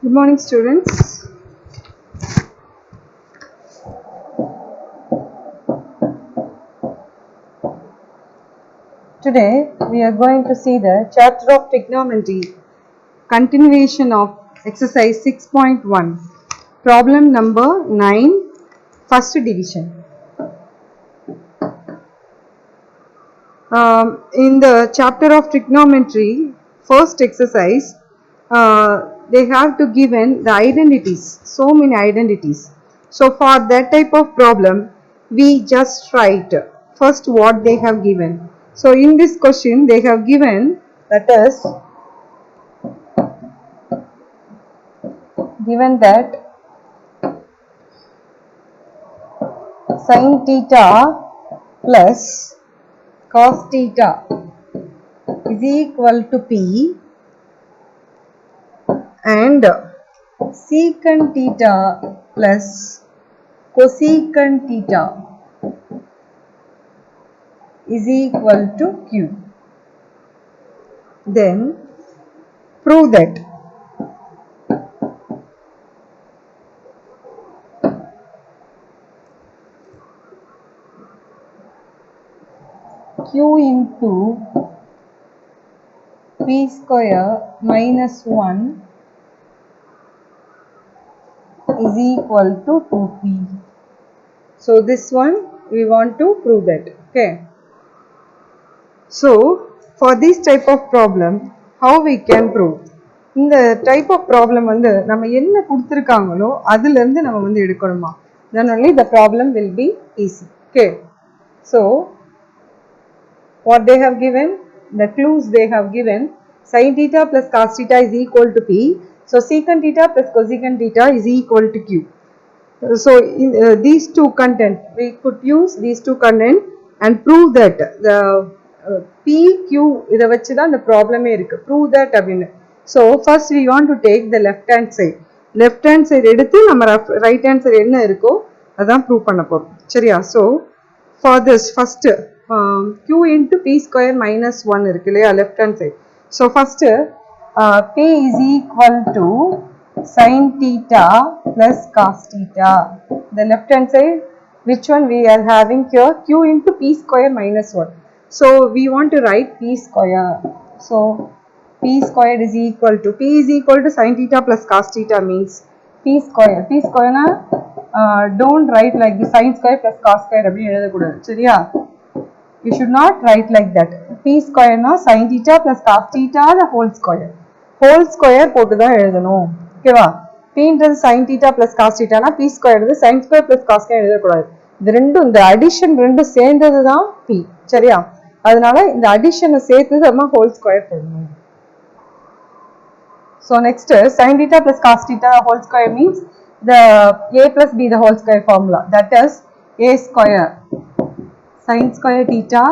Good morning, students. Today we are going to see the chapter of trigonometry, continuation of exercise 6.1, problem number 9, first division. In the chapter of trigonometry, first exercise, they have to given the identities, so many identities. So for that type of problem, we just write first what they have given. So in this question, they have given, that is, given that sin theta plus cos theta is equal to P and secant theta plus cosecant theta is equal to Q. Then prove that Q into P square minus 1 is equal to 2P. So this one we want to prove that. Okay. So for this type of problem, how we can prove? இந்த type of problem வந்து நம்ம என்ன கொடுத்திருக்காங்களோ அதுல இருந்து நம்ம வந்து எடுக்கணுமா? Then only the problem will be easy. Okay. So what they have given, the clues they have given, sin theta plus cos theta is equal to P. So secant theta plus cosecant theta is equal to Q. So in these two content, we could use these two content and prove that the PQ இத வச்சு தான் இந்த ப்ராப்ளமே இருக்கு. Prove that அப்படினு. So first we want to take the left hand side. Left hand side எடுத்து நம்ம right hand side என்ன இருக்கோ அதான் prove பண்ண போறோம். சரியா? So for this first Q into P square minus 1 இருக்கு இல்லையா left hand side. So first P is equal to sin theta plus cos theta. The left hand side, which one we are having here? Q into P square minus 1. So we want to write P square. So P squared is equal to, P is equal to sin theta plus cos theta means P square. P square na don't write like the sin square plus cos square அப்படி எழுத கூடாது. சரியா? You should not write like that. P square na sin theta plus cos theta the whole square. Whole square போட்டு தான் எழுதணும். ஓகேவா? P ன்றது sin theta plus cos theta na P square ன்றது sin square plus cos square எழுத கூடாது. இது ரெண்டும் இந்த addition ரெண்டும் சேர்ந்தது தான் P. சரியா? அதனால இந்த addition சேர்த்து நம்ம whole square போடணும். So next sin theta plus cos theta whole square means the a plus b the whole square formula, that is a square sin square theta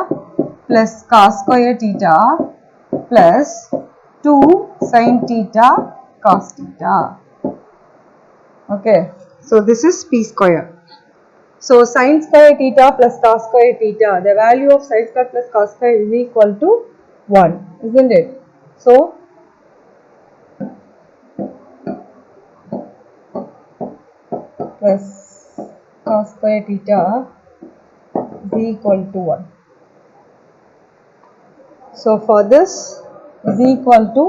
plus cos square theta plus 2 sin theta cos theta. Okay, so this is P square. So sin square theta plus cos square theta, the value of sin square plus cos square is equal to 1, isn't it? So plus cos square theta is equal to 1. So for this is equal to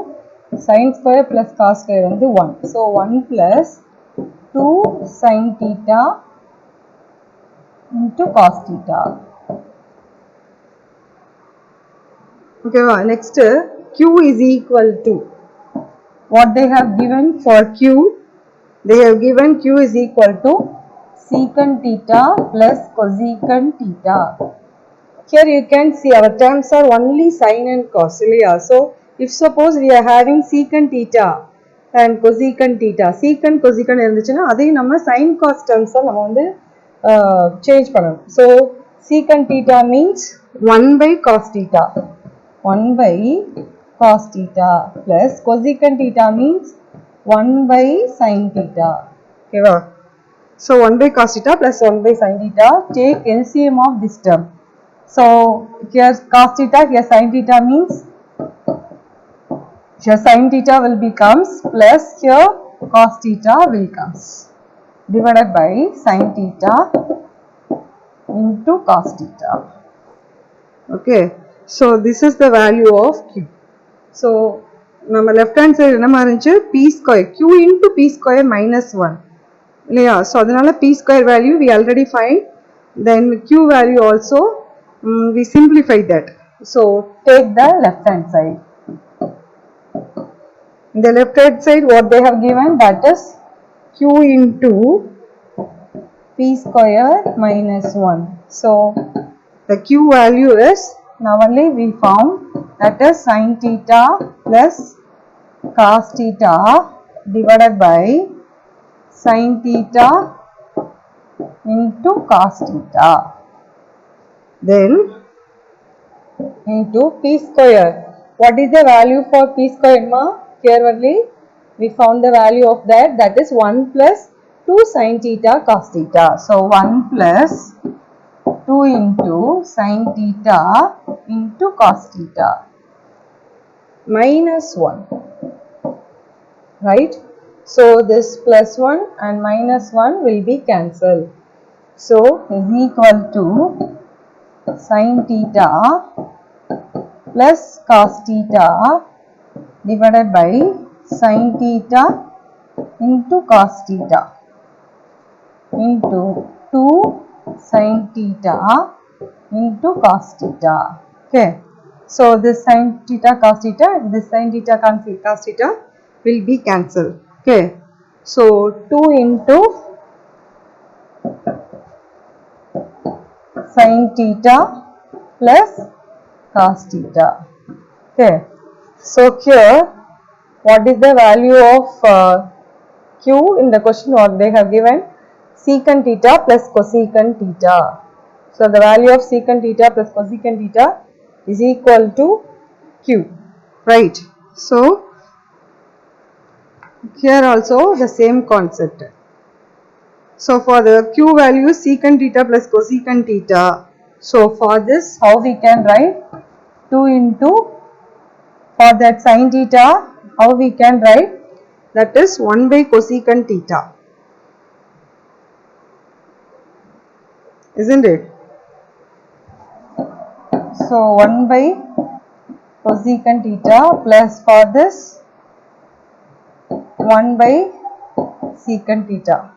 sin square plus cos square வந்து 1. So 1 plus 2 sin theta into cos theta. Okay, next Q is equal to, what they have given for Q, they have given Q is equal to secant theta plus cosecant theta. Here you can see our terms are only sin and cos. So if suppose we are having secant theta and cosecant theta, secant cosecant இருந்துச்சுனா அதையும் நம்ம sin cos terms நம்ம வந்து change பண்ணணும். So secant theta means 1 by cos theta, 1 by cos theta plus cosecant theta means 1 by sin theta. Okay va? So 1 by cos theta plus 1 by sin theta, take LCM of this term. So here cos theta, here sin theta means here sin theta will becomes plus here cos theta will comes divided by sin theta into cos theta. Okay, so this is the value of q. So நம்ம left hand side என்ன மாறிச்சு p square q into p square minus 1 இல்லையா. So அதனால p square value we already find, then q value also we simplify that. So take the left hand side. In the left hand side what they have given, that is q into p square minus 1. So the q value is now only we found, that is sin theta plus cos theta divided by sin theta into cos theta, then into p square. What is the value for p square, ma? Here only we found the value of that, that is 1 plus 2 sin theta cos theta. So 1 plus 2 into sin theta into cos theta minus 1, right? So this plus 1 and minus 1 will be cancelled. So is equal to sin theta plus cos theta divided by sin theta into cos theta into 2 sin theta into cos theta. Okay, so this sin theta cos theta and this sin theta cos theta will be cancelled. Okay, so 2 into sin theta plus cos theta. Okay, so here what is the value of q in the question? What they have given, secant theta plus cosecant theta. So the value of secant theta plus cosecant theta is equal to q, right? So here also the same concept. So for the q value secant theta plus cosecant theta, so for this how we can write 2 into, for that sin theta how we can write, that is 1 by cosecant theta, isn't it? So 1 by cosecant theta plus for this 1 by secant theta.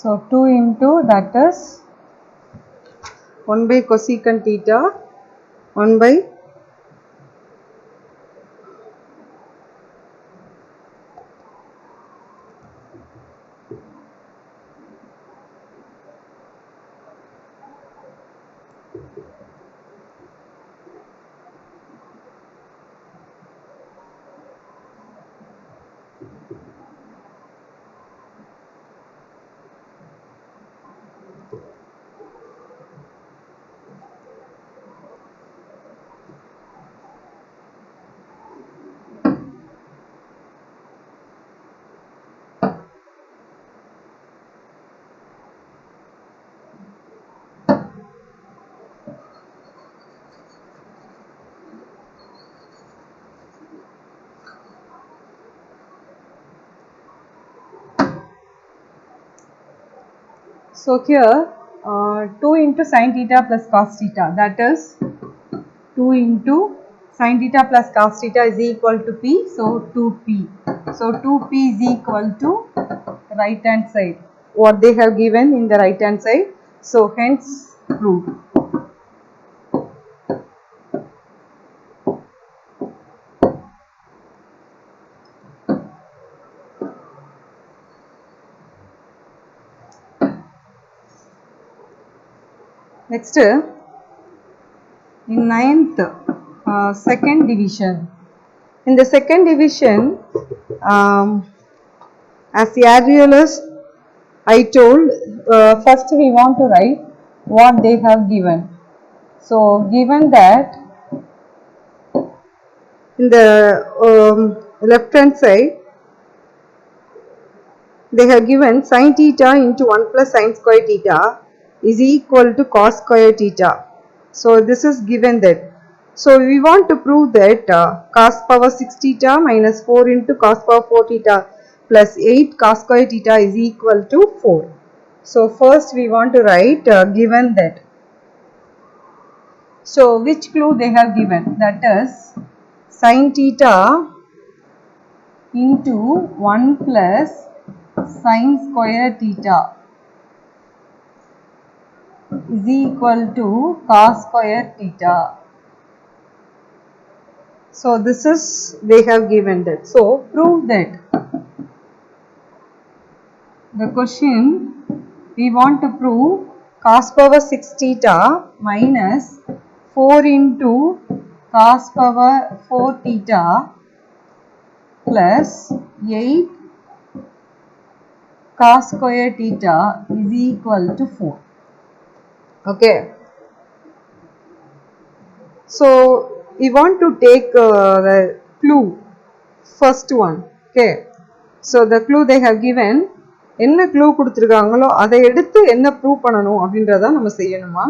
So 2 into, that is 1 by cosecant theta 1 by So here 2 into sin theta plus cos theta, that is 2 into sin theta plus cos theta is equal to p, so 2p. So 2p is equal to right hand side, what they have given in the right hand side, so hence proved. Next, in 9th, second division. In the second division, as usual as I told, first we want to write what they have given. So given that in the left hand side they have given sin theta into 1 plus sin square theta is equal to cos square theta. So this is given that. So we want to prove that cos power 6 theta minus 4 into cos power 4 theta plus 8 cos square theta is equal to 4. So first we want to write given that. So which clue they have given, that is sin theta into 1 plus sin square theta is equal to cos square theta. So this is they have given that. So prove that. The question, we want to prove cos power 6 theta minus 4 into cos power 4 theta plus 8 cos square theta is equal to 4. Okay. So we want to take the clue, first one. Okay. So the clue they have given, என்ன clue கொடுத்துருக்காங்களோ அதை எடுத்து என்ன prove பண்ணணும் அப்படின்றத நம்ம செய்யணுமா.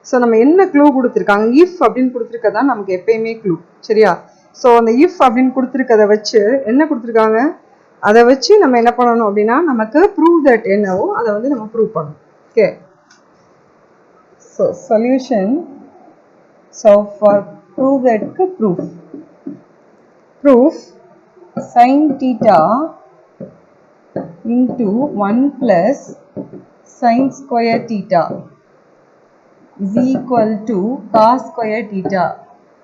So நம்ம என்ன க்ளூ கொடுத்துருக்காங்க, இஃப் அப்படின்னு கொடுத்துருக்கதா நமக்கு எப்பயுமே க்ளூ, சரியா. ஸோ அந்த இஃப் அப்படின்னு கொடுத்துருக்கதை வச்சு என்ன கொடுத்துருக்காங்க, அதை வச்சு நம்ம என்ன பண்ணணும் அப்படின்னா நமக்கு ப்ரூவ் தட் என்னவோ அதை வந்து நம்ம ப்ரூவ் பண்ணணும். Okay. So solution. So for prove that proof sin theta into 1 plus sin square theta is equal to cos square theta.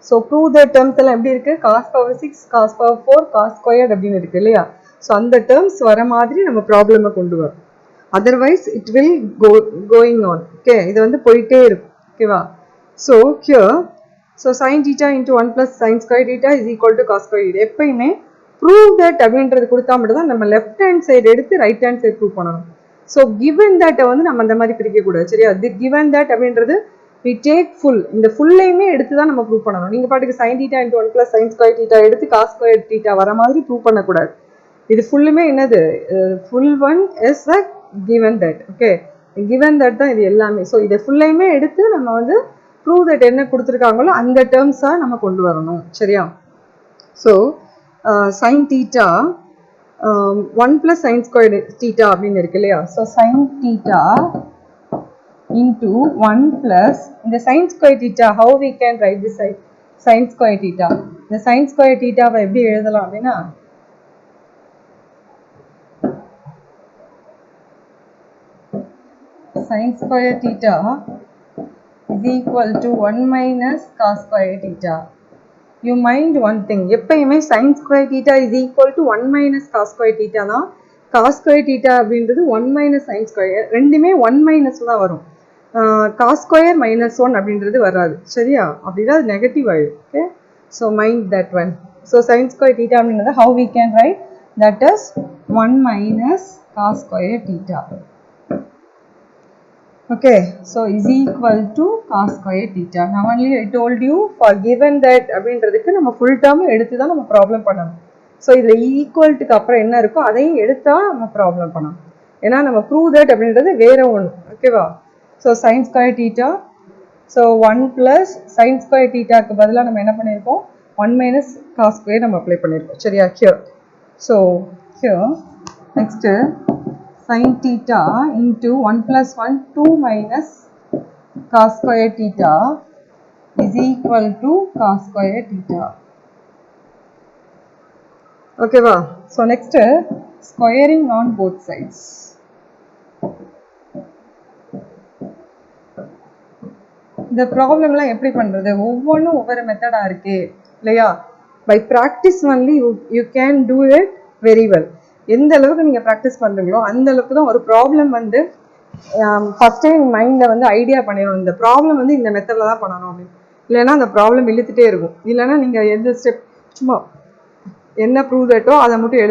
So prove the terms எல்லாம் எப்படி இருக்கு, cos power 6 cos power 4 cos squared அப்படின்னு இருக்கு இல்லையா. So அந்த terms வர மாதிரி நம்ம ப்ராப்ளமை கொண்டு வரோம். Otherwise it will going on. Okay, இது வந்து போயிட்டே இருக்கும். ஓகேவா. So here, so sin theta into 1 plus sin square theta is equal to cos square theta. எப்பயுமே prove that அப்படின்றது கொடுத்தா மட்டும் தான் நம்ம லெஃப்ட் ஹேண்ட் சைடு எடுத்து ரைட் ஹேண்ட் சைடு ப்ரூவ் பண்ணணும். ஸோ கிவன் தட்டை வந்து நம்ம அந்த மாதிரி பிரிக்கக்கூடாது, சரியா. கிவன் தட் அப்படின்றது we take full, இந்த ஃபுல்லையுமே எடுத்து தான் நம்ம ப்ரூவ் பண்ணணும். நீங்கள் பாட்டுக்கு sin theta into 1 plus sin square theta எடுத்து cos square theta வர மாதிரி ப்ரூவ் பண்ணக்கூடாது. இது ஃபுல்லுமே என்னது, full one is a given that. Okay, given that தான் இது எல்லாமே. ஸோ இதை ஃபுல்லையுமே எடுத்து நம்ம வந்து ப்ரூவ் தட் என்ன கொடுத்துருக்காங்களோ அந்த டேர்ம்ஸாக நம்ம கொண்டு வரணும், சரியா. So sin theta 1 plus sin square theta அப்படின்னு இருக்கு இல்லையா. So sin theta into 1 plus இந்த sin square theta, how we can write this sin square theta. இந்த sin square theta வை எப்படி எழுதலாம் அப்படின்னா, sin square theta is equal to 1 minus cos square theta. You mind one thing, எப்பயுமே sin square theta is equal to 1 minus cos square theta தான். cos square theta அப்படின்றது 1 minus sin square, ரெண்டுமே 1 minus தான் வரும். cos square minus 1 அப்படின்றது வராது, சரியா. அப்படின்னா அது நெகட்டிவ் ஆயிடும். Okay, so mind that one. So sin square theta அப்படின்றது how we can write, that is 1 minus cos square theta. Okay, so is equal to cos square theta. Now only I told you for given that அப்படின்றதுக்கு நம்ம full term எடுத்து தான் நம்ம problem பண்ணணும். So இதில் ஈக்குவல்ட்டுக்கு அப்புறம் என்ன இருக்கோ அதையும் எடுத்தா நம்ம ப்ராப்ளம் பண்ணணும். ஏன்னா நம்ம ப்ரூவ் தட் அப்படின்றது வேற ஒன்று. ஓகேவா. So sin square theta, so 1 plus sin square thetaக்கு பதிலாக நம்ம என்ன பண்ணியிருக்கோம், 1 minus cos square நம்ம அப்ளை பண்ணியிருக்கோம், சரியா. Here, so here next sin theta into 1 plus 1 2 minus cos square theta is equal to cos square theta. Okay va? So next squaring on both sides. இந்த ப்ராப்ளம்லாம் எப்படி பண்ணுறது, ஒவ்வொன்றும் ஒவ்வொரு மெத்தடாக இருக்கே இல்லையா. By practice only you can do it very well. எந்த அளவுக்கு நீங்கள் ப்ராக்டிஸ் பண்ணுறீங்களோ அந்த அளவுக்கு தான் ஒரு ப்ராப்ளம் வந்து ஃபஸ்ட்டே மைண்டில் வந்து ஐடியா பண்ணிடணும், இந்த ப்ராப்ளம் வந்து இந்த மெத்தடில் தான் பண்ணணும் அப்படின்னு. இல்லைன்னா அந்த ப்ராப்ளம் இழுத்துட்டே இருக்கும். இல்லைன்னா நீங்கள் எந்த ஸ்டெப் சும்மா என்ன ப்ரூவ் தட்டோ அதை மட்டும்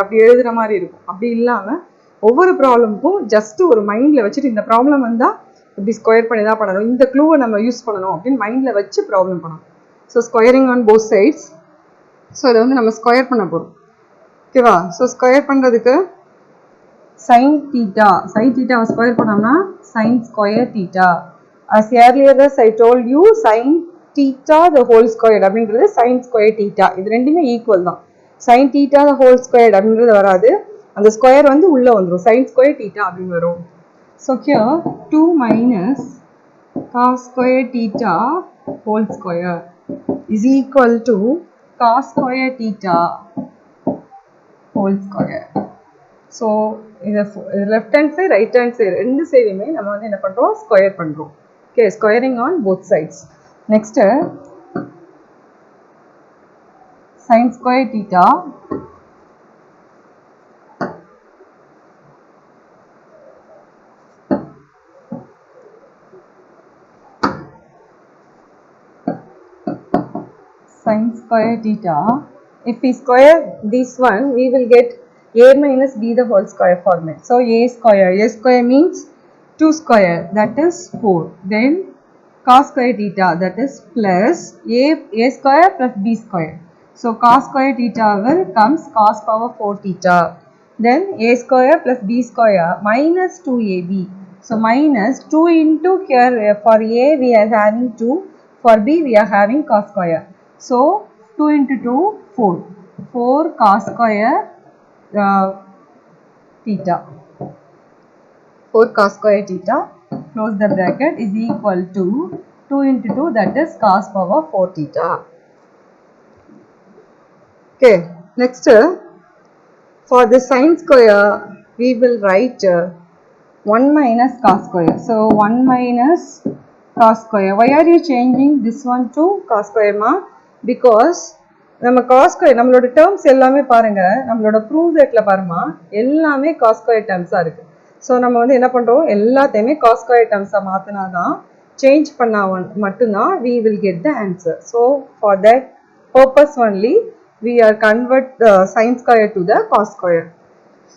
அப்படி எழுதுகிற மாதிரி இருக்கும். அப்படி இல்லாமல் ஒவ்வொரு ப்ராப்ளமுக்கும் ஜஸ்ட்டு ஒரு மைண்டில் வச்சுட்டு இந்த ப்ராப்ளம் வந்தால் இப்படி ஸ்கொயர் பண்ணி தான் பண்ணணும், இந்த க்ளூவை நம்ம யூஸ் பண்ணணும் அப்படின்னு மைண்டில் வச்சு ப்ராப்ளம் பண்ணணும். So squaring on both sides. So இதை வந்து நம்ம ஸ்கொயர் பண்ண போகிறோம். ஓகேவா. ஸோ ஸ்கொயர் பண்ணுறதுக்கு சைன் தீட்டாவை ஸ்கொயர் பண்ணோம்னா sine square theta. as earlier as I told you sin theta the whole squared அப்படிங்கிறது sin square theta. இது ரெண்டுமே ஈக்குவல் தான். sin theta the whole squared அப்படிங்கிறது வராது, அந்த ஸ்கொயர் வந்து உள்ளே வந்துடும், sin square theta அப்படின்னு வரும். So here 2 minus cos square theta whole square is equal to cos square theta whole square. So இந்த left hand side right hand side ரெண்டு சைடுமே நம்ம வந்து என்ன பண்ணுறோம், ஸ்கொயர் பண்ணுறோம். Okay, squaring on both sides. Next sin square theta sin square theta. If we square this one, we will get a minus b the whole square format. So a square means 2 square, that is 4. Then cos square theta, that is plus a square plus b square. So cos square theta will comes cos power 4 theta. Then a square plus b square minus 2ab. So minus 2 into here, for a we are having 2, for b we are having cos square. So 2 into 2 4 cos square theta. 4 cos square theta, close the bracket, is equal to 2 into 2, that is cos power 4 theta. Okay, next for the sin square we will write 1 minus cos square. So 1 minus cos square. Why are you changing this one to cos square ma? Because நம்ம cos square நம்மளோட terms எல்லாமே பாருங்க, நம்மளோட prove தட்ல பாருமா எல்லாமே cos square டேர்ம்ஸாக இருக்குது. So நம்ம வந்து என்ன பண்ணுறோம், எல்லாத்தையுமே cos square டேர்ம்ஸாக மாற்றினா தான், சேஞ்ச் பண்ணால் மட்டும்தான் we will get the answer. So for that purpose only we are convert the sin square to the cos square.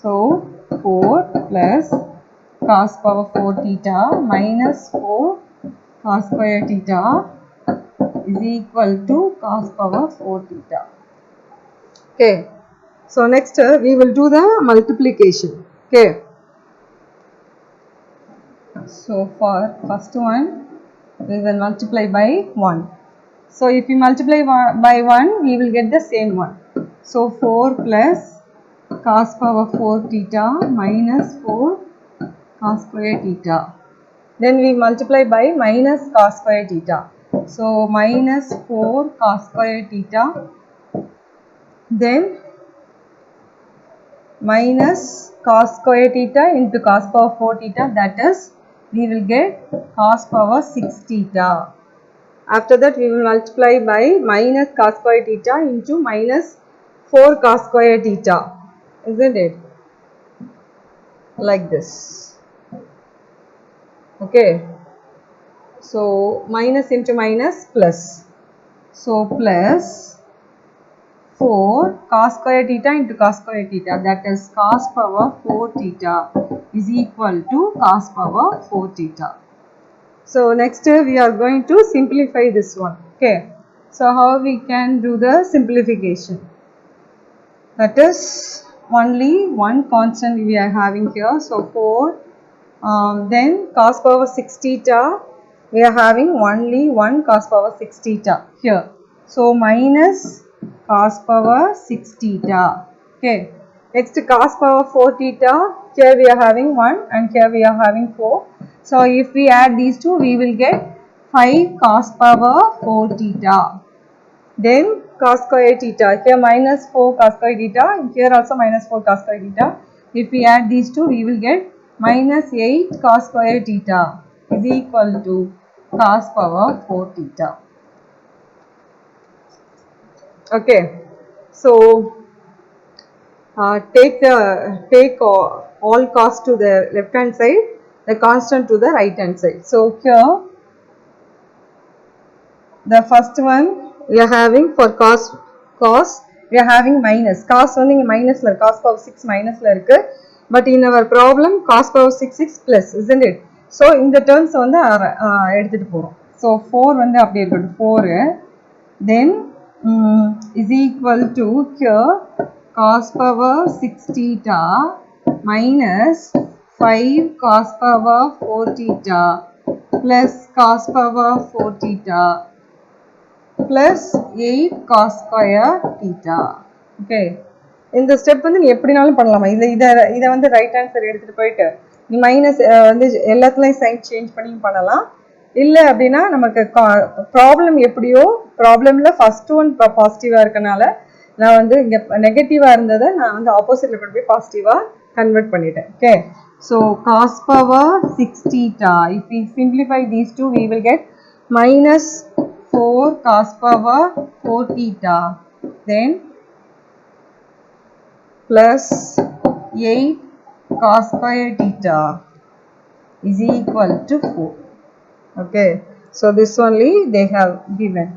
So 4 plus cos power 4 theta minus 4 cos square theta is equal to cos power 4 theta. Okay, so next we will do the multiplication. Okay, so for first one we will multiply by 1. So if we multiply by 1 we will get the same one. So 4 plus cos power 4 theta minus 4 cos square theta. Then we multiply by minus cos square theta. So minus 4 cos square theta, then minus cos square theta into cos power 4 theta, that is we will get cos power 6 theta. After that we will multiply by minus cos square theta into minus 4 cos square theta, isn't it? Like this. Okay, so minus into minus plus. So plus 4 cos square theta into cos square theta, that is cos power 4 theta is equal to cos power 4 theta. So next we are going to simplify this one. Okay, so how we can do the simplification? That is only one constant we are having here. So 4 then cos power 6 theta, we are having only 1 cos power 6 theta here. So minus cos power 6 theta. Okay, Next cos power 4 theta, here we are having 1 and here we are having 4. So if we add these two, we will get 5 cos power 4 theta. Then cos square theta, here minus 4 cos square theta, here also minus 4 cos square theta. If we add these two, we will get minus 8 cos square theta is equal to cos power 4 theta. Okay, so take all cos to the left hand side, the constant to the right hand side. So here the first one we are having for cos we are having minus cos வந்து இங்க மைனஸ்ல இருக்கு, cos power 6 மைனஸ்ல இருக்கு. But in our problem cos power 6 is plus, isn't it? So இந்த terms வந்து எடுத்துட்டு போறோம். So 4 வந்து அப்படியே இருக்கட்டும், 4 then is equal to here cos power 6 theta minus 5 cos power 4 theta plus cos power 4 theta plus 8 cos square theta. Okay, இந்த step வந்து நீ எப்படினாலும் பண்ணலாமா. இதை வந்து ரைட் ஹேண்ட் சைடு எடுத்துட்டு போயிட்டு நீ மைனஸ் வந்து எல்லாத்துலயும் சைன் சேஞ்ச் பண்ணி பண்ணலாம். இல்லை அப்படின்னா நமக்கு ப்ராப்ளம் எப்படியோ ப்ராப்ளம்ல ஃபர்ஸ்ட் ஒன் பாசிட்டிவா இருக்கனால நான் வந்து இங்க நெகட்டிவா இருந்ததை நான் வந்து ஆப்போசிட்ல கொண்டு போய் பாசிட்டிவா கன்வெர்ட் பண்ணிட்டேன். Okay, so cos power 6 theta, if we simplify these two we will get minus 4 cos power 4 theta then plus 8 cos square theta is equal to 4. Okay, so this only they have given,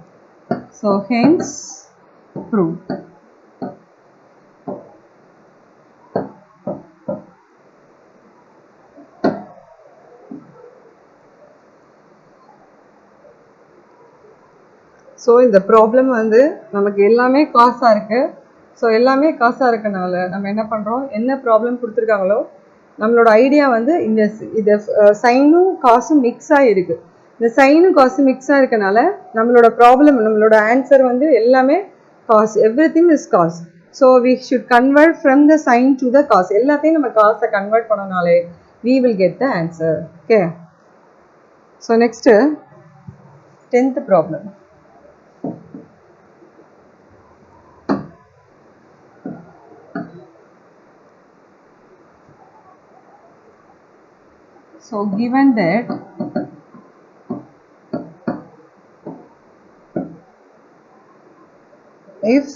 so hence proved. So இந்த problem வந்து நமக்கு எல்லாமே காசாக இருக்குது. So எல்லாமே காசாக இருக்கனால நம்ம என்ன பண்ணுறோம், என்ன ப்ராப்ளம் கொடுத்துருக்காங்களோ நம்மளோட ஐடியா வந்து இந்த சைனும் காசும் மிக்ஸாக இருக்குது. இந்த சைனும் காசும் மிக்ஸாக இருக்கனால நம்மளோட ப்ராப்ளம், நம்மளோட ஆன்சர் வந்து எல்லாமே cos, everything is cos. So we should convert from the sine to the cos. எல்லாத்தையும் நம்ம காசை கன்வெர்ட் பண்ணனாலே we will get the answer. Okay, so next 10th problem. So given that if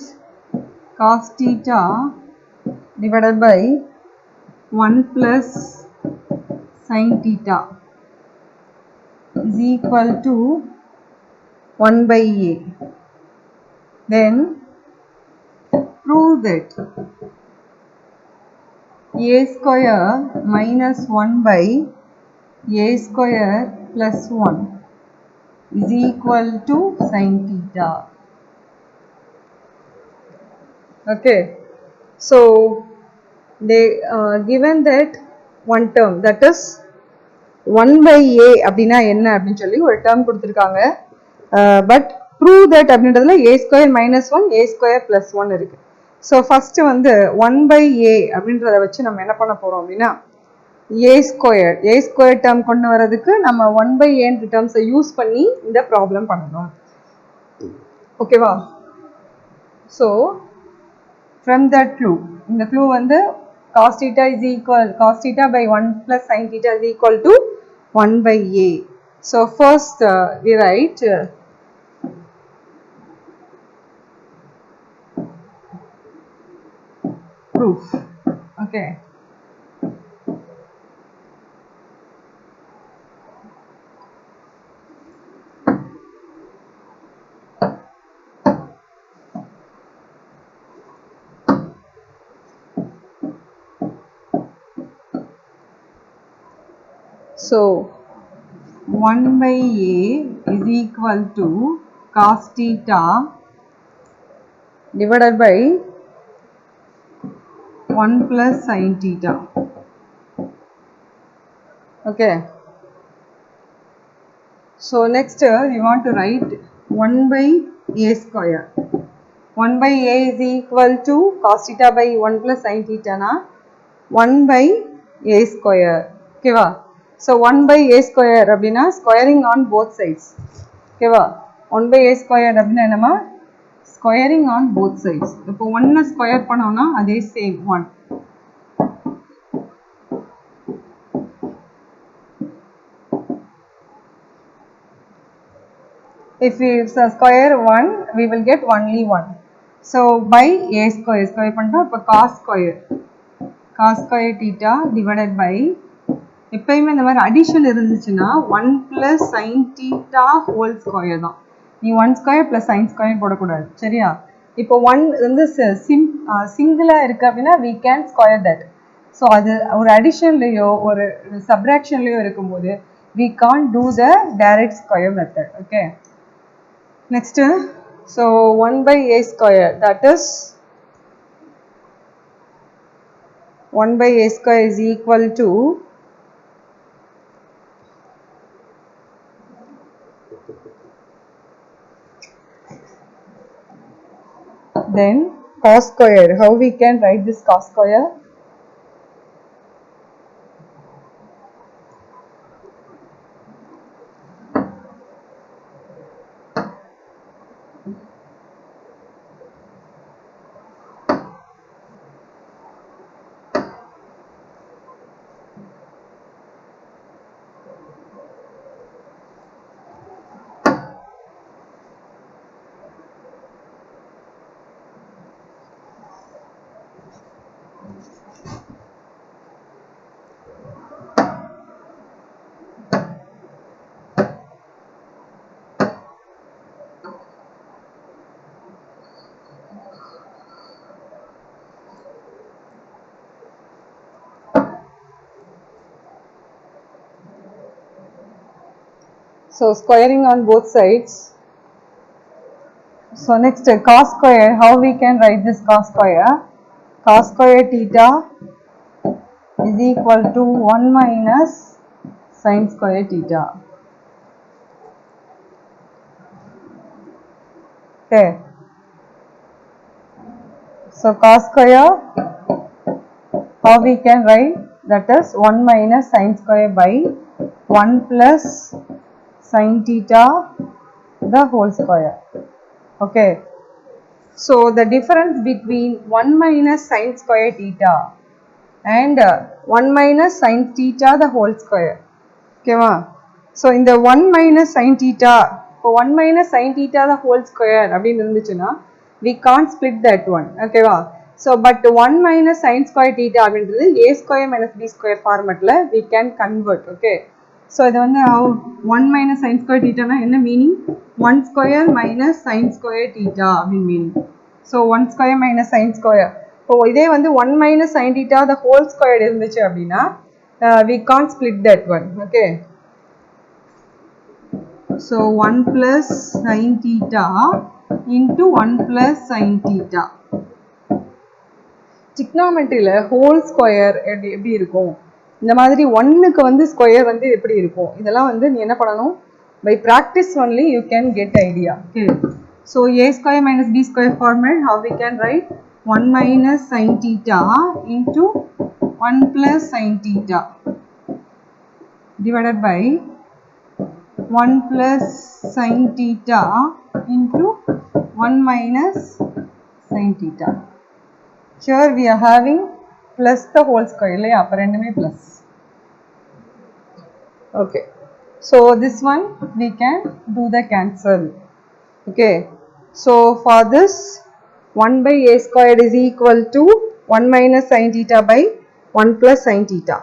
cos theta divided by 1 plus sin theta is equal to 1 by a, then prove that a square minus 1 by a square plus 1 is equal to sin theta. Okay, so they given that one term, that is 1 by a அப்படின்னா என்ன அப்படின்னு சொல்லி ஒரு term கொடுத்துருக்காங்க. But prove that அப்படின்றதுல a square minus 1 a square plus 1 இருக்கு. So first வந்து 1 by a அப்படின்றத வச்சு நம்ம என்ன பண்ண போறோம் அப்படின்னா a ஸ்கொயர் டேர்ம் கொண்டு வரதுக்கு நம்ம 1 by a டேர்ம்ஸை யூஸ் பண்ணி இந்த ப்ராப்ளம் பண்ணணும். ஓகேவா? ஸோ from that clue, இந்த clue வந்து cos theta is equal, cos theta by 1 plus sin theta is equal to 1 by a. So first we write proof. Okay, so 1 by a is equal to cos theta divided by 1 plus sin theta. Okay, so next we want to write 1 by a square. 1 by a is equal to cos theta by 1 plus sin theta na 1 by a square. Okay va? So 1 by a square அப்படினா squaring on both sides. Okay va? 1 by a square அப்படினா என்னமா squaring on both sides. இப்போ 1 square பண்ணோம்னா அதே same 1. If we square 1, we will get only 1. So by a square, square பண்ணா அப்ப cos square theta divided by எப்பயுமே இந்த மாதிரி அடிஷன் இருந்துச்சுன்னா 1 plus sin theta whole square தான். நீ 1 square plus sin square போடக்கூடாது சரியா? இப்போ 1 வந்து சிங்கிளா இருக்கு அப்படின்னா we can square that. So அது ஒரு அடிஷன்லையோ ஒரு சப்ராக்ஷன்லையோ இருக்கும்போது we can't do the direct square method. Okay. Next, so 1 by a square, that is 1 by a square is equal to then cos square. How we can write this cos square? So squaring on both sides. So next cos square, how we can write this cos square? Cos square theta is equal to 1 minus sin square theta. Okay. So cos square, how we can write? That is 1 minus sin square by 1 plus sin theta the whole square. Okay. So the difference between 1 minus sin square theta and 1 minus sin theta the whole square. Okay ma? So in the 1 minus sin theta, so 1 minus sin theta the whole square அப்படின்னு இருந்துச்சுன்னா we can't split that one. Okay va? So but 1 minus sin square theta அப்படின்றது a square minus b square formatல we can convert. Okay. So இது வந்து how 1 minus sin square theta na என்ன meaning? 1 square minus sin square theta அப்படின்னு meaning. So 1 square minus sin square. So இதே வந்து 1 minus sin theta the whole square இருந்துச்சு அப்படின்னா we can't split that one. Okay. So 1 plus sin theta into 1 plus sin theta. Trigonometryல whole square எப்படி இருக்கும்? இந்த மாதிரி 1க்கு வந்து ஸ்கொயர் வந்து எப்படி இருக்கும்? இதெல்லாம் வந்து நீ என்ன பண்ணணும்? By practice only you can get idea. Okay. So a square minus b square format, how we can write? 1 minus sin theta into 1 plus sin theta divided by 1 plus sin theta into 1 minus sin theta. Here we are having plus the whole square. இல்லையா? அப்ப ரெண்டுமே plus. Okay. So this one we can do the cancel. Okay. So for this 1 by a squared is equal to 1 minus sin theta by 1 plus sin theta.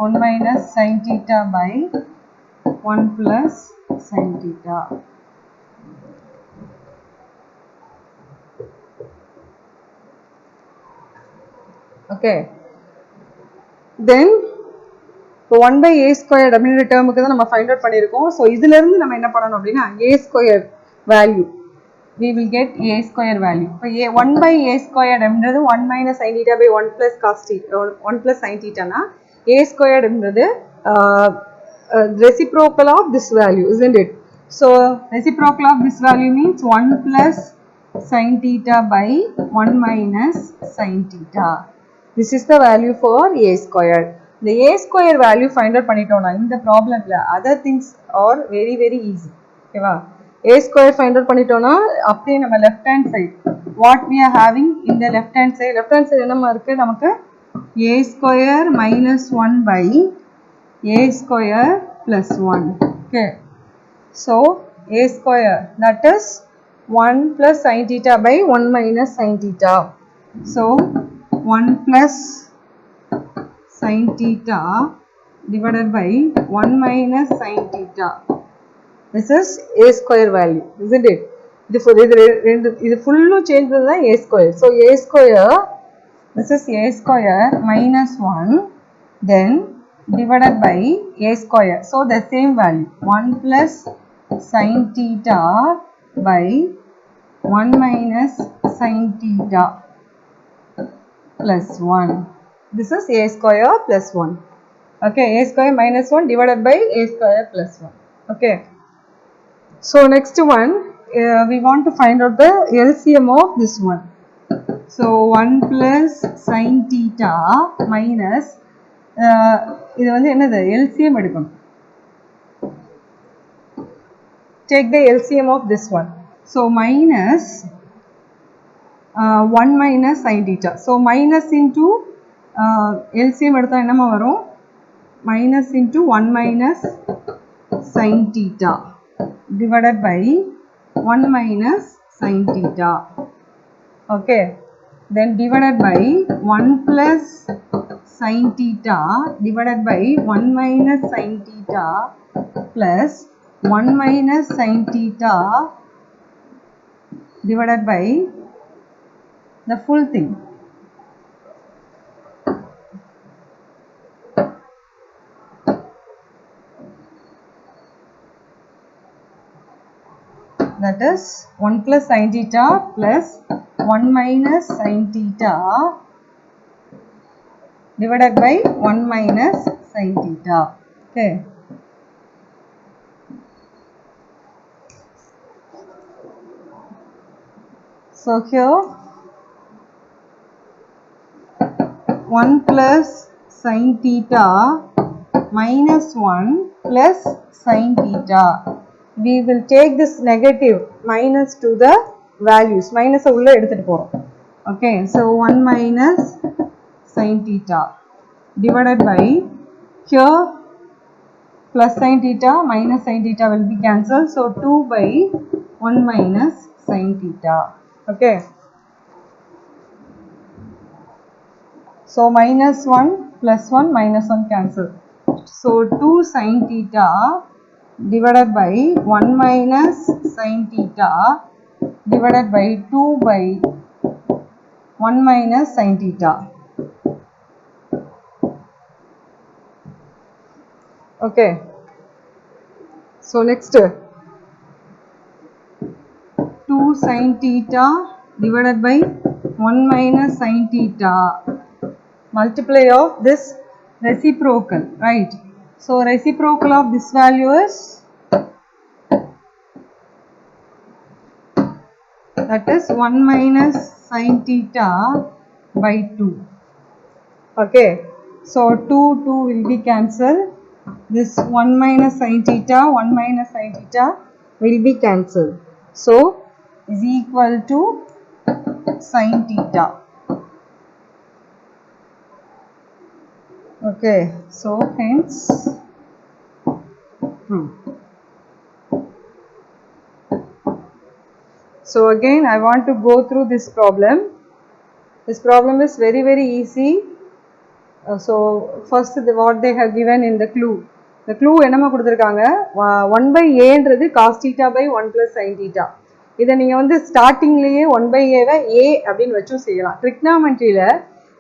One minus sin theta by 1 plus sin theta. Okay. Then so 1 by a squared அப்படிங்கிற டேர்முக்கு தான் நம்ம find out பண்ணியிருக்கோம். So இதுலேருந்து நம்ம என்ன பண்ணணும் அப்படின்னா a squared value we will get a square value. இப்போ 1 by a squared என்றது 1 minus sin theta by 1 plus cos theta 1 plus sin theta na a squared என்றது reciprocal of this value, isn't it? So reciprocal of this value means 1 plus sin theta by 1 minus sin theta. This is the value for a squared. The a square value find out பண்ணிட்டோம்னா இந்த ப்ராப்ளம்ல other things are very very easy. ஓகேவா? a square find out பண்ணிட்டோம்னா அப்படியே நம்ம left hand side what we are having in the left hand side என்னமா இருக்கு நமக்கு a square minus 1 by a square plus 1. Okay, so a square that is 1 plus sin theta by 1 minus sin theta. So 1 plus sin theta divided by 1 minus sin theta. This is a square value, isn't it? This full change is a square. So a square, this is a square minus 1 then divided by a square. So the same value 1 plus sin theta by 1 minus sin theta plus 1. This is a square plus 1. Okay, a square minus 1 divided by a square plus 1. Okay. So next one, we want to find out the LCM of this one. So 1 plus sin theta minus இது வந்து என்னது LCM எடுக்கணும். Take the LCM of this one. So minus 1 minus sin theta. So minus into LCM எடுத்தா என்னமா வரும்? Minus into 1 minus sin theta divided by 1 minus sin theta. Okay, then divided by 1 plus sin theta divided by 1 minus sin theta plus 1 minus sin theta divided by the full thing. That is 1 plus sin theta plus 1 minus sin theta divided by 1 minus sin theta. Okay. So here 1 plus sin theta minus 1 plus sin theta. We will take this negative minus to the values. Minus உள்ள எடுத்துட்டு போறோம். Okay, so 1 minus sin theta divided by here plus sin theta minus sin theta will be cancelled. So 2 by 1 minus sin theta. Okay. So minus 1 plus 1 minus 1 cancel. So 2 sin theta divided by 1 minus sin theta divided by 2 by 1 minus sin theta. Okay. So next 2 sin theta divided by 1 minus sin theta. Multiply of this reciprocal, right? So reciprocal of this value is that is 1 minus sin theta by 2. Okay, so 2 will be cancelled. This 1 minus sin theta will be cancelled. So is equal to sin theta. Okay, so hence proof. So again I want to go through this problem. This problem is very very easy. So first what they have given in the clue. The clue என்னமா கொடுத்திருக்காங்க 1 by a ன்றது cos theta by 1 plus sin theta. இதை நீங்க வந்து ஸ்டார்டிங்லயே 1 by a why a அப்படின்னு வெச்சும் செய்யலாம். Trigonometryல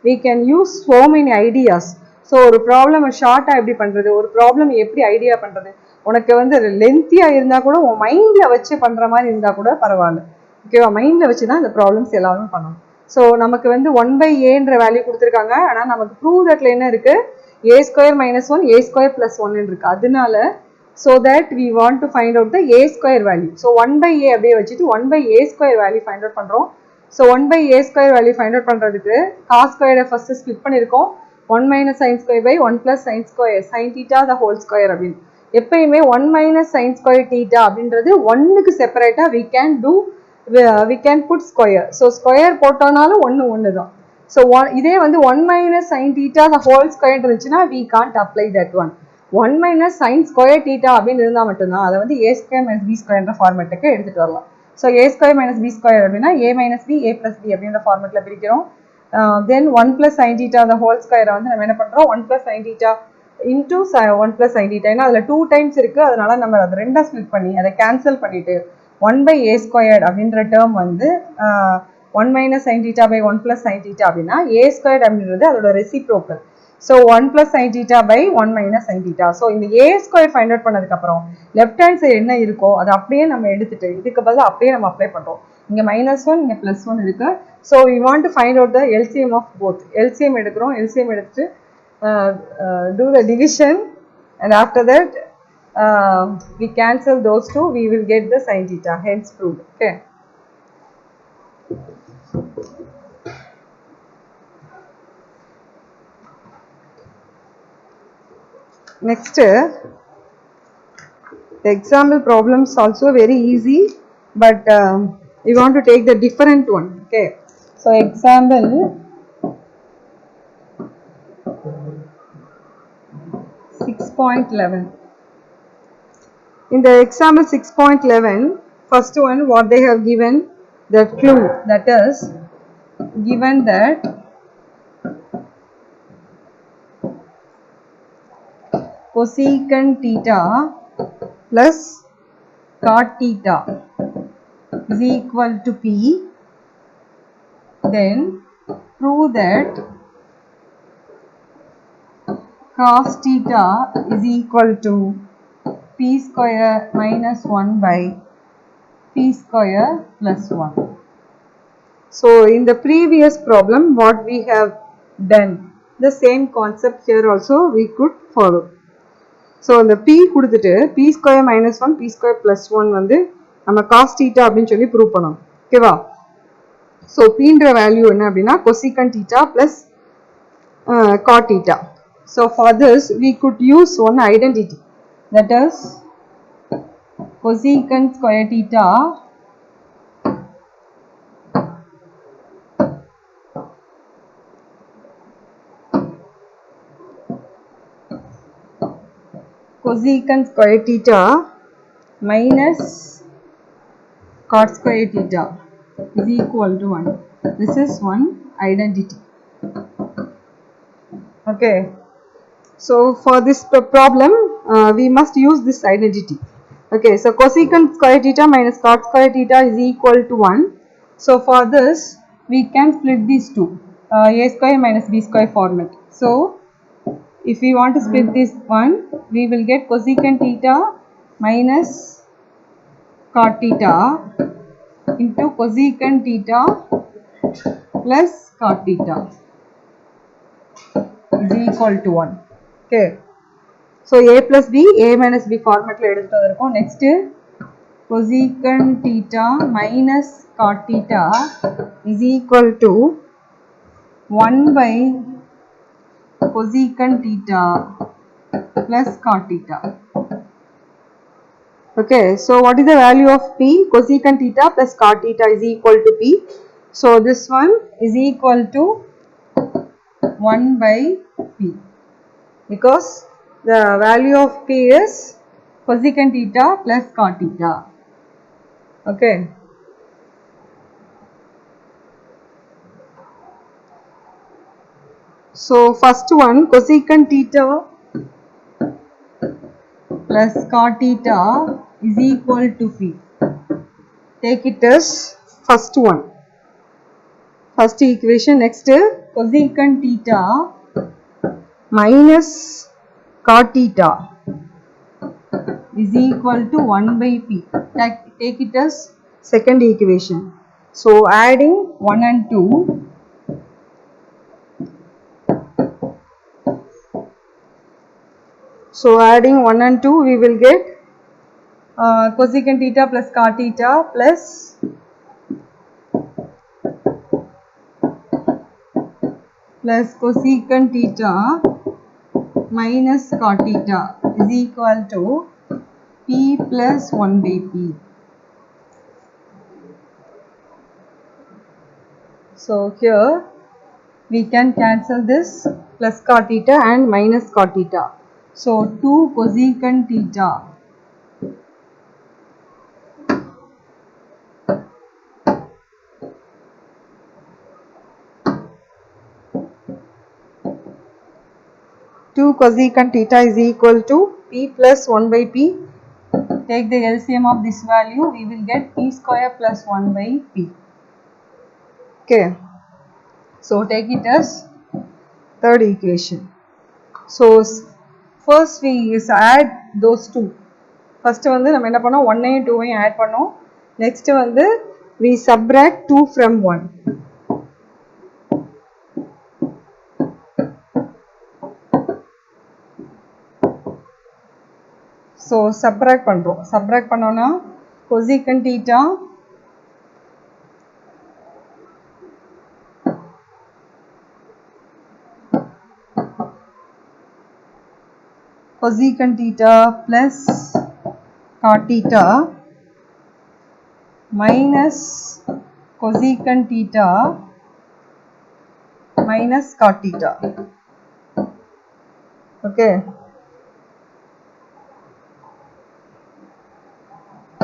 we can use so many ideas. So ஒரு problem ஷார்ட்டா எப்படி பண்றது, ஒரு ப்ராப்ளம் எப்படி ஐடியா பண்றது, உனக்கு வந்து லென்த்தியா இருந்தா கூட உன் மைண்ட்ல வச்சு பண்ற மாதிரி இருந்தா கூட பரவாயில்ல. ஓகேவா? மைண்டில் வச்சு தான் இந்த ப்ராப்ளம்ஸ் எல்லாமே பண்ணணும். ஸோ நமக்கு வந்து 1/aன்ற வேல்யூ கொடுத்துருக்காங்க. ஆனால் நமக்கு ப்ரூவ் தட்ல என்ன இருக்குது, a square minus 1 a square plus 1 இருக்குது. அதனால so that we want to find out the a square value. So 1/a அப்படியே வச்சுட்டு 1/a square value find out பண்ணுறோம். So 1/a square value find out பண்ணுறதுக்கு cos square first split பண்ணியிருக்கோம். 1 minus sin square by 1 plus sin square sin theta the whole square அப்படின்னு. எப்பயுமே 1 minus sin square theta அப்படின்றது 1க்கு செப்பரேட்டாக we can put square. So square போட்டோனாலும் ஒன்று தான். So இதே வந்து 1 minus sin theta the whole square இருந்துச்சுன்னா we can't apply that one. 1 minus sin square theta அப்படின்னு இருந்தால் மட்டும்தான் அதை வந்து a square minus b square என்ற ஃபார்மேட்டுக்கு எடுத்துகிட்டு வரலாம். So a square minus b square அப்படின்னா a minus b a plus b அப்படின்ற ஃபார்மேட்டில் பிரிக்கிறோம். தென் 1 plus sin theta the whole square வந்து நம்ம என்ன பண்ணுறோம், 1 plus sin theta into 1 plus sin theta. ஏன்னா அதில் 2 times இருக்குது, அதனால நம்ம அதை ரெண்டாக ஸ்பிளிட் பண்ணி அதை கேன்சல் பண்ணிவிட்டு 1/a squared அப்படின்ற டேர்ம் வந்து 1 minus sin theta by 1 plus sin theta அப்படின்னா a squared அப்படின்றது அதோட reciprocal. So 1 plus sin theta by 1 minus sin theta. So இந்த a square ஃபைண்ட் அவுட் பண்ணதுக்கப்புறம் லெஃப்ட் ஹேண்ட் சைடு என்ன இருக்கோ அதை அப்படியே நம்ம எடுத்துட்டு இதுக்கு பதிலாக அப்படியே நம்ம அப்ளை பண்ணுறோம். இங்கே -1 இங்கே +1 இருக்குது. So we want to find out the LCM of both. LCM எடுக்கிறோம். LCM எடுத்துட்டு do the division and after that we cancel those two, we will get the sin theta, hence proved. Okay, next the example problems also very easy, but we want to take the different one. Okay, so example 6.11. In the example 6.11, first one what they have given the clue, that is given that cosecant theta plus cot theta is equal to p, then prove that cos theta is equal to p square minus 1 by p square plus 1. So in the previous problem what we have done, the same concept here also we could follow. So இந்த p கொடுத்துட்டு p square minus 1 p square plus 1 வந்து நம்ம cos theta அப்படின்னு சொல்லி prove பண்ணோம். ஓகேவா? So pன்ற value என்ன அப்படின்னா cosecant theta plus cot theta. So for this we could use one identity, that is cosecant square theta cosecant square theta minus cot square theta is equal to 1. This is one identity. Okay, so for this problem we must use this identity. Okay, so cosecant square theta minus cot square theta is equal to 1. So for this we can split these two, a square minus b square format. So if we want to split this one, we will get cosecant theta minus cot theta into cosecant theta plus cot theta is equal to 1. Okay, so a plus b, a minus b format la eduthu irukom. Next cosecant theta minus cot theta is equal to 1 by cosecant theta plus cot theta. Okay, so what is the value of p? Cosecant theta plus cot theta is equal to p. So this one is equal to 1 by p, because the value of p is cosecant theta plus cot theta. Okay, so first one cosecant theta plus cot theta is equal to p. Take it as first one, first equation. Next cosecant theta minus cot theta is equal to 1 by p. Take it as second equation. So adding 1 and 2, so adding 1 and 2 we will get cosecant theta plus cot theta plus cosecant theta minus cot theta is equal to p plus 1 by p. So here we can cancel this plus cot theta and minus cot theta. So 2 cosecant theta is equal to p plus 1 by p. Take the LCM of this value, we will get p square plus 1 by p. Okay, so take it as third equation. So first we add those two. First வந்து நம்ம என்ன பண்ணோம், 1 and 2 ஐயும் add பண்ணோம். Next வந்து we subtract 2 from 1. So subtract பண்றோம். Subtract பண்ணோம்னா cosecant theta plus cot theta minus cosecant theta minus cot theta. Okay,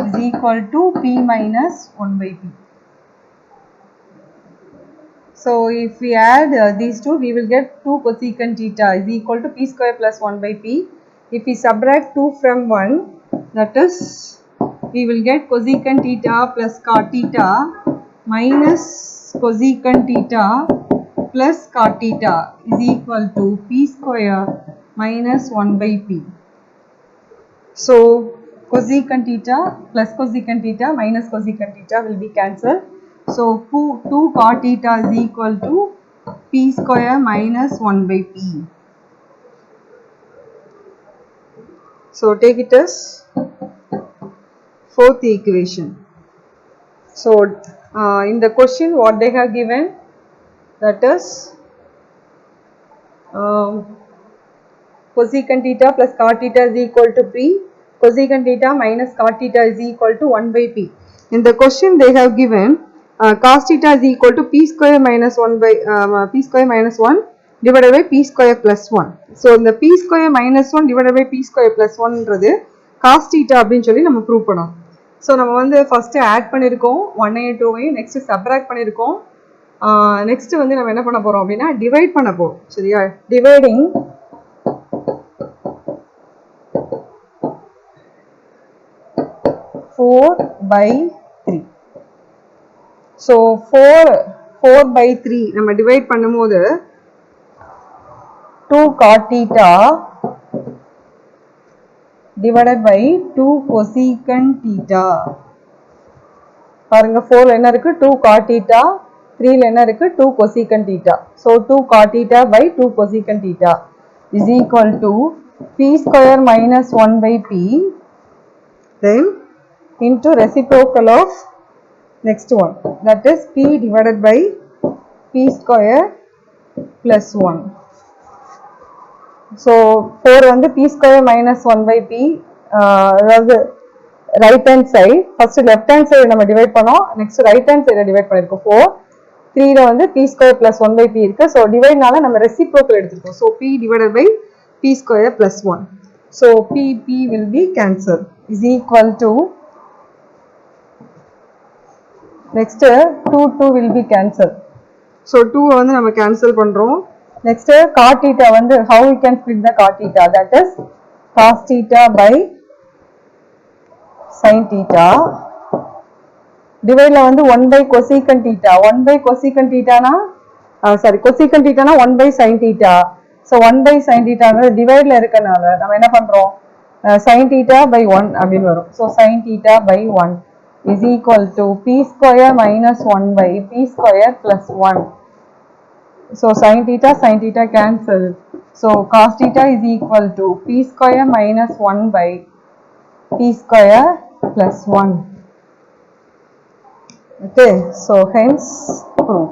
is equal to p minus 1 by p. So if we add these two, we will get 2 cosecant theta is equal to p square plus 1 by p. If we subtract 2 from 1, that is we will get cosecant theta plus cot theta minus cosecant theta plus cot theta is equal to p square minus 1 by p. So cosecant theta plus cosecant theta minus cosecant theta will be cancelled. So 2 cot theta is equal to p square minus 1 by p. So take it as fourth equation. So in the question what they have given, that is cosecant theta plus cot theta is equal to p, cosecant theta minus cot theta is equal to 1 by p. In the question they have given cos theta is equal to p square minus 1 by p square minus 1 divided by p square plus 1. So இந்த p square minus 1 divided by p square plus 1 ன்றது cos theta அப்படினு சொல்லி நம்ம prove பண்ணோம். So நம்ம வந்து first add பண்ணிருக்கோம் 1 and 2 ஐயும், next subtract பண்ணிருக்கோம். next வந்து நம்ம என்ன பண்ண போறோம் அப்படினா divide பண்ண போறோம். சரியா? Dividing 4 by 3. So 4 by 3 நம்ம divide பண்ணும்போது 2 cot theta divided by 2 cosecant theta. பாருங்க 4 ல என்ன இருக்கு 2 cot theta, 3 ல என்ன இருக்கு 2 cosecant theta. So 2 cot theta by 2 cosecant theta is equal to p square minus 1 by p then into reciprocal of next one, that is p divided by p square plus 1. So 4 வந்து p square minus 1 by p, அதாவது right hand side, first left hand side நம்ம divide பண்ணோம், next right hand side divide பண்ணிருக்கோம் 4, 3 ல வந்து p square plus 1 by p இருக்கு. So divide நால நம்ம reciprocal எடுத்துருக்கோம். So p divided by p square plus 1. So p will be cancelled is equal to next 2 will be cancelled. So 2 வந்து நம்ம cancel பண்றோம். Next cot theta வந்து how we can split the cot theta, that is cos theta by sin theta. Divide ல வந்து 1 by cosecant theta, 1 by cosecant theta na cosecant theta na 1 by sin theta. So 1 by sin theta divide ல இருக்கனால நம்ம என்ன பண்றோம் sin theta by 1 அப்படினு வரும். So sin theta by 1 is equal to p square minus 1 by p square plus 1. So sin theta cancel. So cos theta is equal to p square minus 1 by p square plus 1. Okay, so hence proof.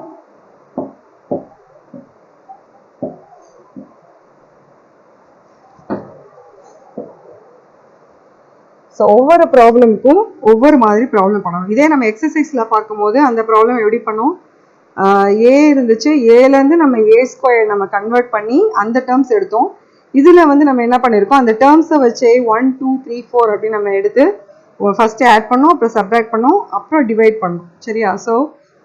So ஒவ்வொரு ப்ராப்ளமுக்கும் ஒவ்வொரு மாதிரி problem பண்ணணும். இதே நம்ம எக்ஸசைஸில் பார்க்கும்போது அந்த problem எப்படி பண்ணோம், ஏ இருந்துச்சு, ஏலேருந்து நம்ம ஏ ஸ்கொயர் நம்ம கன்வெர்ட் பண்ணி அந்த டேர்ம்ஸ் எடுத்தோம். இதில் வந்து நம்ம என்ன பண்ணியிருக்கோம், அந்த டேர்ம்ஸை வச்சு 1 2 3 4 அப்படின்னு நம்ம எடுத்து ஃபஸ்ட்டு ஆட் பண்ணோம், அப்புறம் சப்ராக்ட் பண்ணோம், அப்புறம் டிவைட் பண்ணோம். சரியா? ஸோ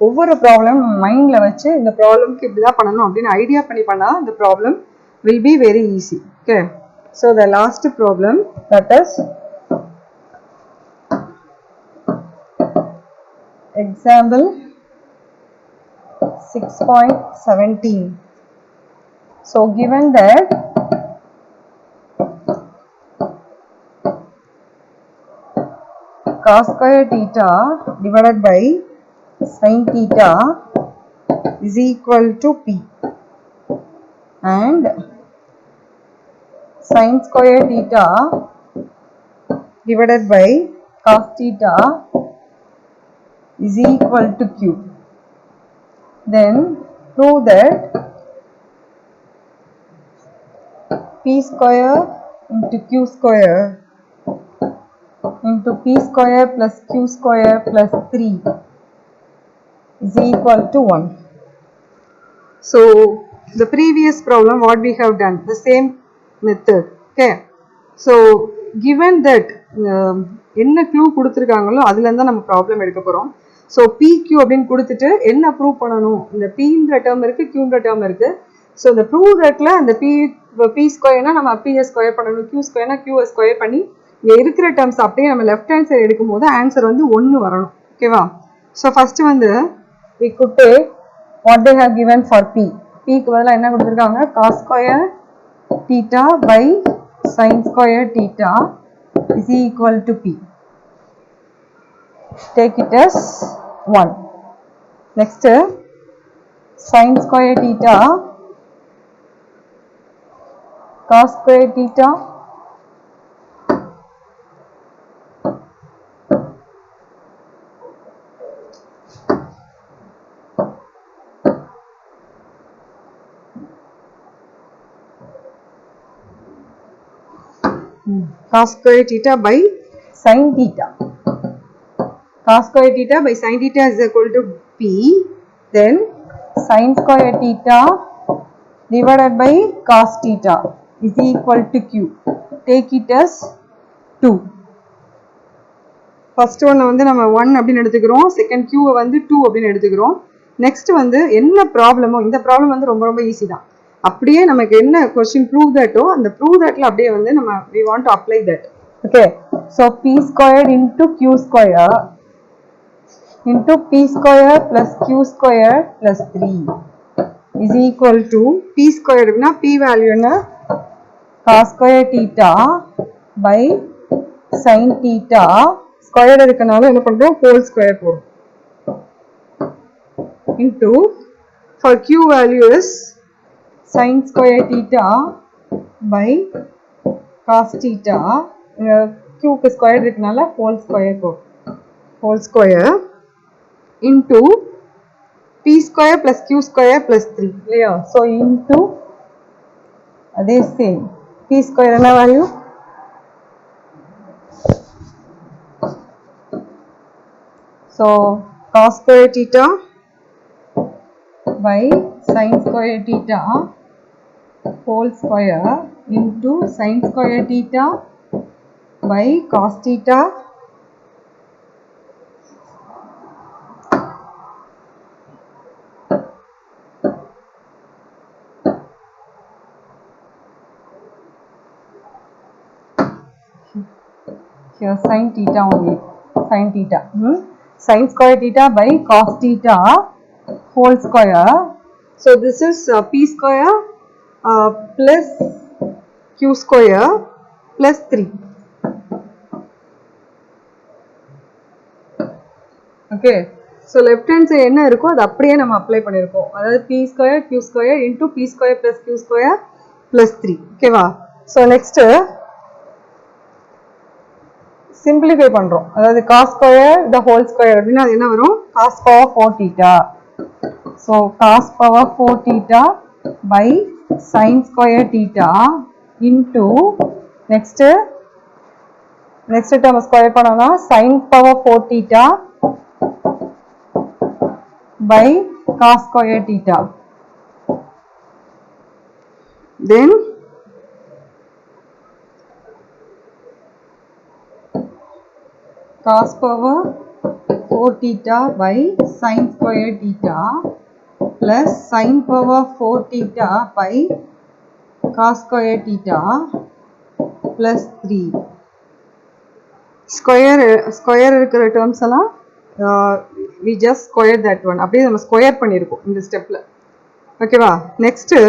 ஒவ்வொரு ப்ராப்ளம் நம்ம மைண்டில் வச்சு இந்த ப்ராப்ளம்க்கு இப்படி தான் பண்ணணும் அப்படின்னு ஐடியா பண்ணி பண்ணால் இந்த problem will be very easy. Okay, so the last problem that is example 6.17. So given that cos square theta divided by sin theta is equal to p and sin square theta divided by cos theta is equal to q. Then prove that p square into q square into p square plus q square plus 3 is equal to 1. So the previous problem what we have done, the same method. Okay, so given that என்ன clue கொடுத்துருக்காங்களோ அதுலேருந்து தான் நம்ம problem எடுக்க போகிறோம். So PQ அப்படின்னு கொடுத்துட்டு என்ன ப்ரூவ் பண்ணணும், இந்த Pன்ற டேர்ம் இருக்குது, Qன்ற டேர்ம் இருக்குது. ஸோ இந்த ப்ரூவ் தட்டில் அந்த P ஸ்கொயர்னா நம்ம PS ஸ்கொயர் பண்ணணும், Q ஸ்கொயர்னா QS ஸ்கொயர் பண்ணி இங்கே இருக்கிற டேர்ம்ஸ் அப்படியே நம்ம லெஃப்ட் ஹேண்ட் சைடு எடுக்கும்போது ஆன்சர் வந்து 1 வரணும். ஓகேவா? ஸோ ஃபஸ்ட்டு வந்து we could take what they have given for P. Pக்கு பதிலாக என்ன கொடுத்துருக்காங்க, cos square theta by sin square theta is equal to P. Take it as 1. Next, sin square theta, cos square theta, cos square theta by sin theta. Cos square theta by sin theta is equal to P. Then sin square theta divided by cos theta is equal to Q. Take it as 2. First one வந்து நம்ம 1 அப்படின்னு எடுத்துக்கிறோம், second Q வந்து 2 அப்படின்னு எடுத்துக்கிறோம். Next வந்து என்ன ப்ராப்ளமோ, இந்த ப்ராப்ளம் வந்து ரொம்ப ரொம்ப ஈஸி தான். அப்படியே நமக்கு என்ன கொஸ்டின் ப்ரூவ் தட்டோ அந்த ப்ரூவ் தட்டில் அப்படியே வந்து நம்ம we want to apply that. Okay, so P squared into Q square into P square plus Q square plus 3 is equal to P squared na P value na cos square theta by sin theta square irukanaala enna pandrom whole square போடும் into for Q value is sin square theta by cos theta Q க்கு square irukanaala whole square போடும் whole square into P square plus Q square plus 3 இல்லையா? So into அதே same P square என்ன value, so cos square theta by sin square theta whole square into sin square theta by cos theta here sin theta only, sin theta sin square theta by cos theta whole square. So this is P square plus Q square plus 3. Okay. So left hand side என்ன இருக்கோ அது அப்படியே நம்ம apply பண்ணியிருக்கோம். அதாவது P square Q square into P square plus Q square plus 3. ஓகேவா? So next simplify பண்ணுறோம். அதாவது cos square the whole square அப்படின்னா அது என்ன வரும்? Cos power 4 theta. So cos power 4 theta by sine square theta into next term square பண்ணோம்னா sine power 4 theta by cos square theta. Then cos power 4 theta by sin square theta plus sin power 4 theta by cos square theta plus 3. Square இருக்கிற terms எல்லாம் we just square that one. அப்படியே நம்ம square பண்ணியிருக்கோம் இந்த ஸ்டெப்பில். ஓகேவா? Next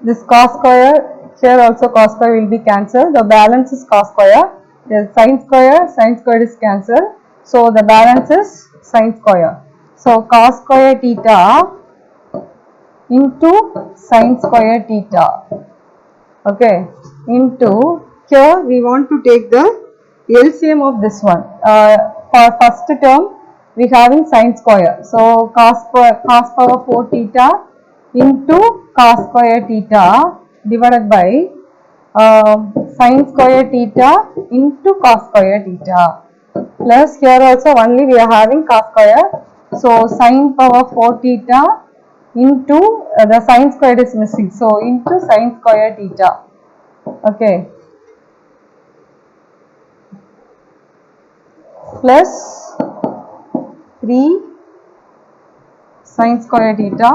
this cos square, here also cos square will be cancelled. The balance is cos square. The sin square is cancelled. So the balance is sin square. So cos square theta into sin square theta. Okay. Into here we want to take the LCM of this one. For first term we having sin square. So cos power 4 theta into cos square theta divided by sin square theta into cos square theta plus here also only we are having cos square. So sin power 4 theta into the sin square is missing. So into sin square theta. Okay. Plus 3 sin square theta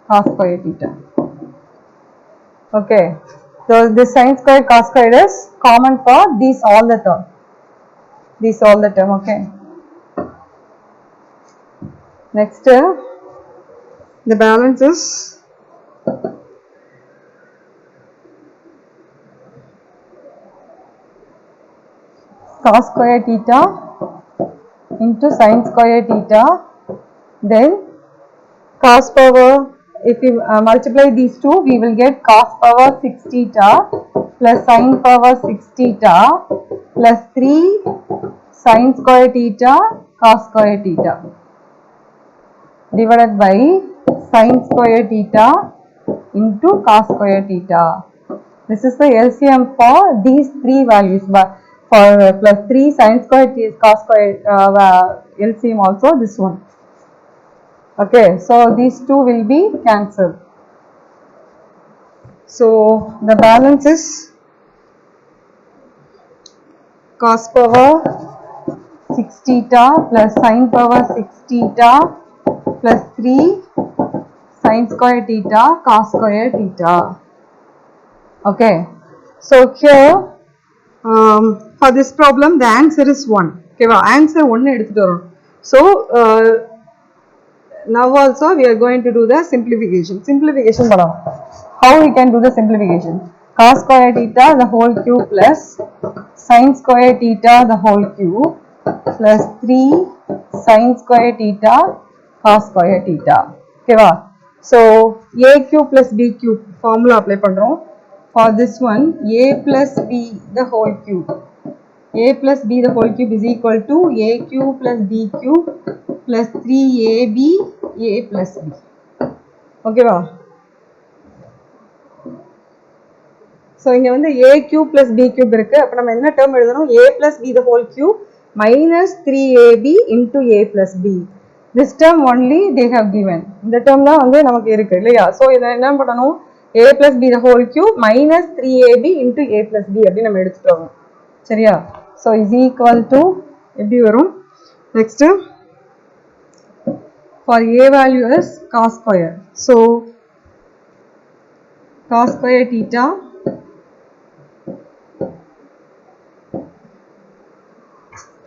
cos square theta. Okay. So this sin square cos square is common for these all the term. Okay. Next the balance is cos square theta into sin square theta, then cos power, if we multiply these two we will get cos power 6 theta plus sin power 6 theta plus 3 sin square theta cos square theta divided by sin square theta into cos square theta. This is the LCM for these three values. For plus 3 sin square cos square LCM also this one. Okay, so these two will be cancelled. So the balance is cos power 6 theta plus sin power 6 theta plus 3 sin square theta cos square theta. Okay, so here for this problem the answer is 1. Okay, answer 1 எடுத்துட்டு வரோம். So now also we are going to do the simplification. பண்ணலாம். How we can do the simplification? Cos square theta the whole cube plus sin square theta the whole cube plus 3 sin square theta cos square theta. Okay va? So a cube plus b cube formula apply பண்றோம். For this one a plus b the whole cube. A plus b the whole cube is equal to a cube plus b cube plus 3ab a plus b. Okay va? So இங்க வந்து a cube plus b cube இருக்கு. அப்ப நம்ம என்ன term எழுதணும்? a plus b the whole cube minus 3ab into a plus b. This term only they have given. இந்த term தான் வந்து நமக்கு இருக்கு இல்லையா? So இதை என்ன பண்ணணும்? a plus b the whole cube minus 3ab into a plus b அப்படி நம்ம எடுத்துட்டோம். சரியா? So is equal to எப்படி வரும்? Next for a value is cos square. So cos square theta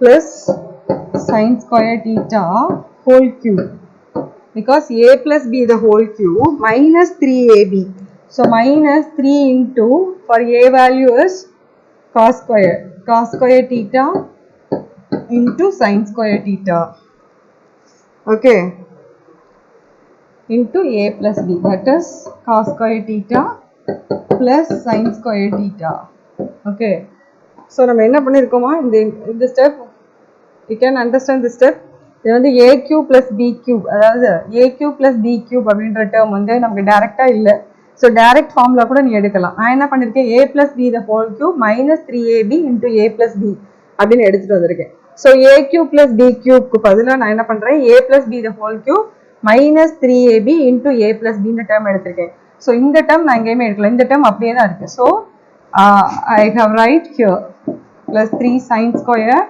plus sin square theta whole cube, because a plus b the whole cube minus 3ab. So minus 3 into, for a value is cos square theta into sin square theta. Okay, into a plus b, that is cos square theta plus sin square theta. Okay, so நம்ம என்ன பண்ணிருக்கோமா, இந்த step you can understand this step. இது வந்து a cube plus b cube, அதாவது a cube plus b cube அப்படின்ற term வந்து நமக்கு டைரக்டா இல்லை. ஸோ டைரக்ட் ஃபார்முலா கூட நீ எடுக்கலாம். நான் என்ன பண்ணியிருக்கேன், a plus b the whole cube minus 3ab into a plus b அப்படின்னு எடுத்துட்டு வந்திருக்கேன். So a cube plus b cubeக்கு பதிலாக நான் என்ன பண்ணுறேன், a plus b the whole cube minus 3ab into a plus b இந்த டேர்ம் எடுத்திருக்கேன். ஸோ இந்த டேர்ம் நான் எங்கேயுமே எடுக்கல, இந்த டேர்ம் அப்படியே தான் இருக்கு. So I have write here plus 3 sin square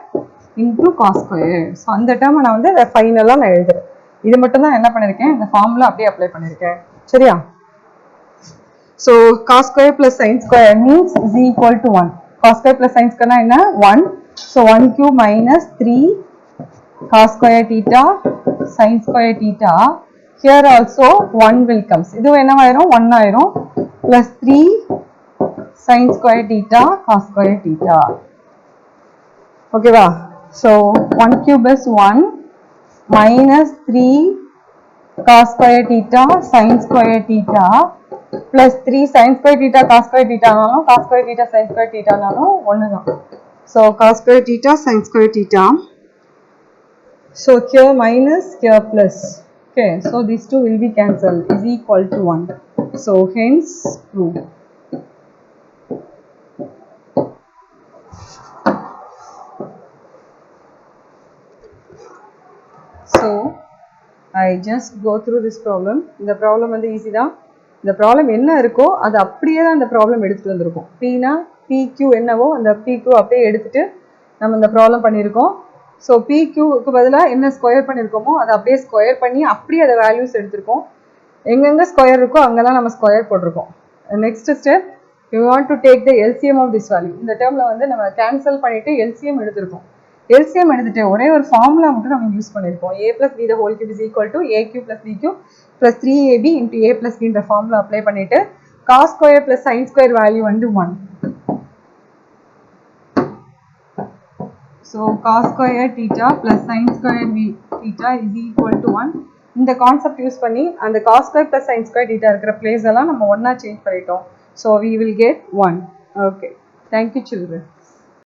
into cos square. So அந்த டேர்மை நான் வந்து ஃபைனலாக நான் எழுதுறேன். இது மட்டும் தான் என்ன பண்ணியிருக்கேன், இந்த ஃபார்முலா அப்படியே அப்ளை பண்ணியிருக்கேன். சரியா? So cos square plus sin square means is equal to 1. cos square plus sin square என்ன, 1. So 1 cube minus 3 cos square theta sin square theta. Here also 1 will comes. இது என்னவாயிரும், 1 ஆயிரும். plus 3 sin square theta cos square theta. Okay வா? So 1 cube is 1 minus 3 cos square theta sin square theta plus 3 sin square theta cos square theta நாலும் cos square theta sin square theta நாலும் ஒன்று தான். So cos square theta sin square theta. So here minus, here plus. Okay, so these two will be cancelled, is equal to 1. So hence proved. So I just go through this problem. இந்த problem வந்து easy தான். இந்த problem என்ன இருக்கோ அது அப்படியே தான் இந்த ப்ராப்ளம் எடுத்துகிட்டு வந்திருக்கோம். பினா பிக்யூ என்னவோ அந்த பிக்யூ அப்படியே எடுத்துகிட்டு நம்ம இந்த ப்ராப்ளம் பண்ணியிருக்கோம். ஸோ பிக்யூக்கு பதிலாக என்ன ஸ்கொயர் பண்ணியிருக்கோமோ அதை அப்படியே ஸ்கொயர் பண்ணி அப்படியே அதை வேல்யூஸ் எடுத்திருக்கோம். எங்கெங்கே ஸ்கொயர் இருக்கோ அங்கெல்லாம் நம்ம ஸ்கொயர் போட்டிருக்கோம். Next step, you want to take the LCM of this value. இந்த டேர்மில் வந்து நம்ம கேன்சல் பண்ணிவிட்டு எல்சிஎம் எடுத்திருக்கோம். எல்சிஎம் எடுத்துட்டு ஒரே ஒரு ஃபார்முலா மட்டும் நம்ம யூஸ் பண்ணியிருக்கோம். a plus b the whole cube is equal to a cube plus b cube plus 3ab into a plus b என்ற ஃபார்முலா அப்ளை பண்ணிட்டு cos square plus sin square value வந்து 1. So cos square theta plus sin square theta is equal to 1. இந்த concept use பண்ணி அந்த cos square plus sin square theta இருக்கிற place எல்லாம் நம்ம ஒன்னா சேஞ்ச் பண்ணிட்டோம். So we will get 1. Okay. Thank you children.